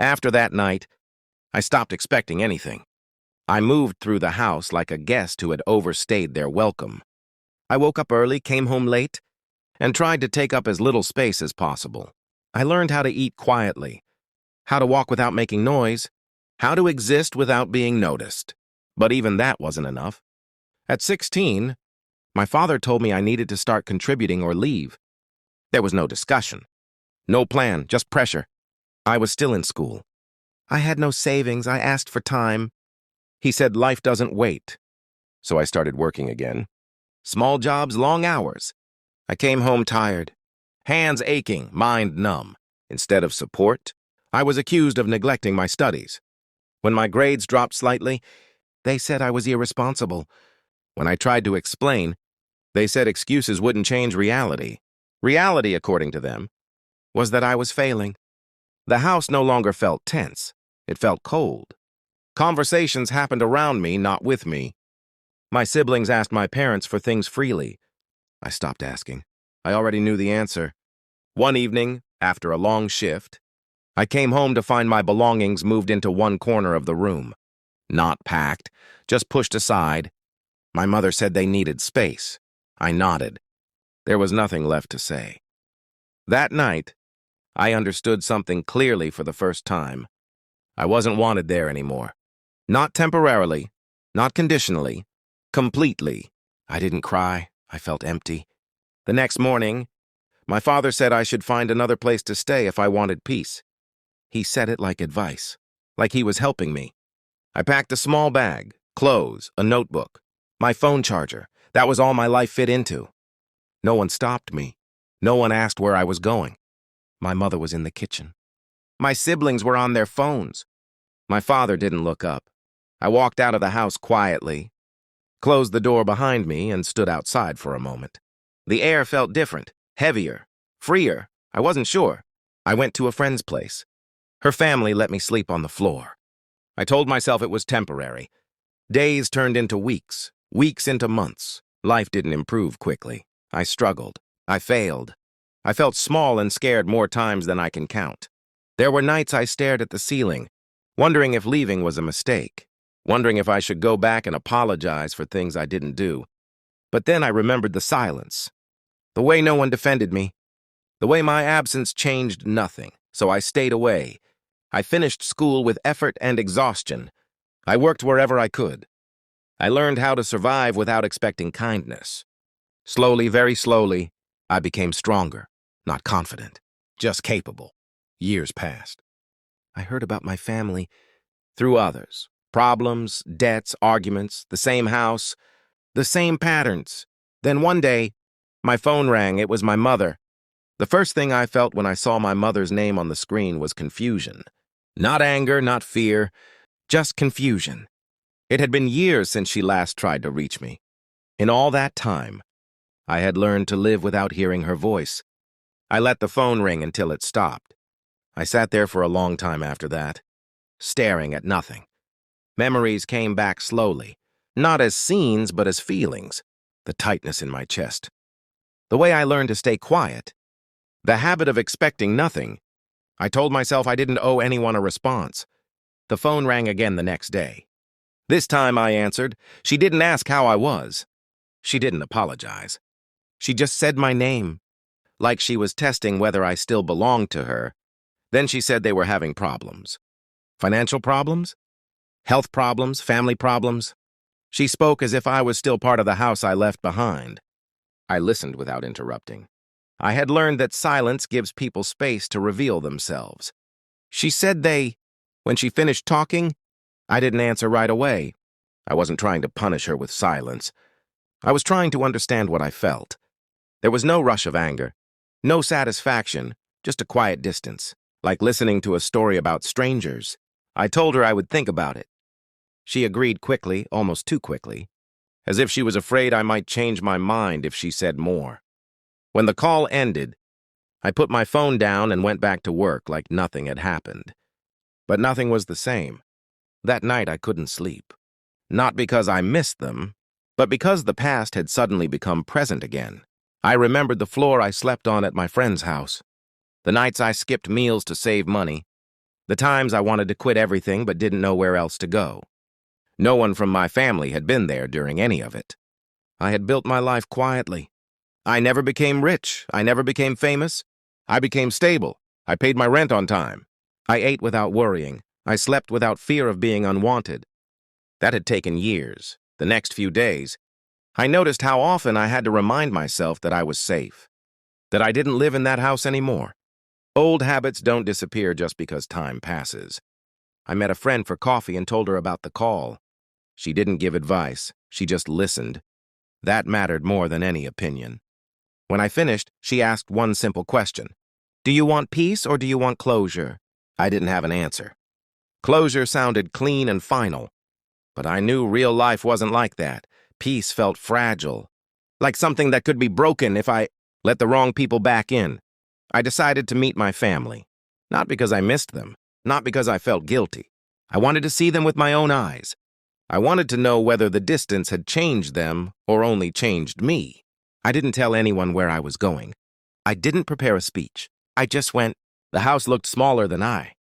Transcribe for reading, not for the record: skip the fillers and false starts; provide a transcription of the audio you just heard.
After that night, I stopped expecting anything. I moved through the house like a guest who had overstayed their welcome. I woke up early, came home late, and tried to take up as little space as possible. I learned how to eat quietly, how to walk without making noise, how to exist without being noticed. But even that wasn't enough. At 16, my father told me I needed to start contributing or leave. There was no discussion. No plan, just pressure. I was still in school. I had no savings. I asked for time. He said life doesn't wait. So I started working again. Small jobs, long hours. I came home tired, hands aching, mind numb. Instead of support, I was accused of neglecting my studies. When my grades dropped slightly, they said I was irresponsible. When I tried to explain, they said excuses wouldn't change reality. Reality, according to them, was that I was failing. The house no longer felt tense. It felt cold. Conversations happened around me, not with me. My siblings asked my parents for things freely. I stopped asking. I already knew the answer. One evening, after a long shift, I came home to find my belongings moved into one corner of the room. Not packed, just pushed aside. My mother said they needed space. I nodded. There was nothing left to say. That night, I understood something clearly for the first time. I wasn't wanted there anymore. Not temporarily, not conditionally, completely. I didn't cry. I felt empty. The next morning, my father said I should find another place to stay if I wanted peace. He said it like advice, like he was helping me. I packed a small bag, clothes, a notebook, my phone charger. That was all my life fit into. No one stopped me. No one asked where I was going. My mother was in the kitchen. My siblings were on their phones. My father didn't look up. I walked out of the house quietly, closed the door behind me, and stood outside for a moment. The air felt different, heavier, freer. I wasn't sure. I went to a friend's place. Her family let me sleep on the floor. I told myself it was temporary. Days turned into weeks, weeks into months. Life didn't improve quickly. I struggled. I failed. I felt small and scared more times than I can count. There were nights I stared at the ceiling, wondering if leaving was a mistake, wondering if I should go back and apologize for things I didn't do. But then I remembered the silence, the way no one defended me, the way my absence changed nothing, so I stayed away. I finished school with effort and exhaustion. I worked wherever I could. I learned how to survive without expecting kindness. Slowly, very slowly, I became stronger, not confident, just capable. Years passed. I heard about my family through others. Problems, debts, arguments, the same house, the same patterns. Then one day, my phone rang. It was my mother. The first thing I felt when I saw my mother's name on the screen was confusion. Not anger, not fear, just confusion. It had been years since she last tried to reach me. In all that time, I had learned to live without hearing her voice. I let the phone ring until it stopped. I sat there for a long time after that, staring at nothing. Memories came back slowly, not as scenes but as feelings, the tightness in my chest. The way I learned to stay quiet, the habit of expecting nothing. I told myself I didn't owe anyone a response. The phone rang again the next day. This time I answered. She didn't ask how I was. She didn't apologize. She just said my name, like she was testing whether I still belonged to her. Then she said they were having problems. Financial problems? Health problems? Family problems? She spoke as if I was still part of the house I left behind. I listened without interrupting. I had learned that silence gives people space to reveal themselves. She said when she finished talking, I didn't answer right away. I wasn't trying to punish her with silence. I was trying to understand what I felt. There was no rush of anger, no satisfaction, just a quiet distance, like listening to a story about strangers. I told her I would think about it. She agreed quickly, almost too quickly, as if she was afraid I might change my mind if she said more. When the call ended, I put my phone down and went back to work like nothing had happened. But nothing was the same. That night I couldn't sleep. Not because I missed them, but because the past had suddenly become present again. I remembered the floor I slept on at my friend's house, the nights I skipped meals to save money, The times I wanted to quit everything but didn't know where else to go. No one from my family had been there during any of it. I had built my life quietly. I never became rich. I never became famous. I became stable. I paid my rent on time. I ate without worrying. I slept without fear of being unwanted. That had taken years. The next few days, I noticed how often I had to remind myself that I was safe, that I didn't live in that house anymore. Old habits don't disappear just because time passes. I met a friend for coffee and told her about the call. She didn't give advice. She just listened. That mattered more than any opinion. When I finished, she asked one simple question. Do you want peace or do you want closure? I didn't have an answer. Closure sounded clean and final, but I knew real life wasn't like that. Peace felt fragile, like something that could be broken if I let the wrong people back in. I decided to meet my family, not because I missed them, not because I felt guilty. I wanted to see them with my own eyes. I wanted to know whether the distance had changed them or only changed me. I didn't tell anyone where I was going. I didn't prepare a speech. I just went. The house looked smaller than I.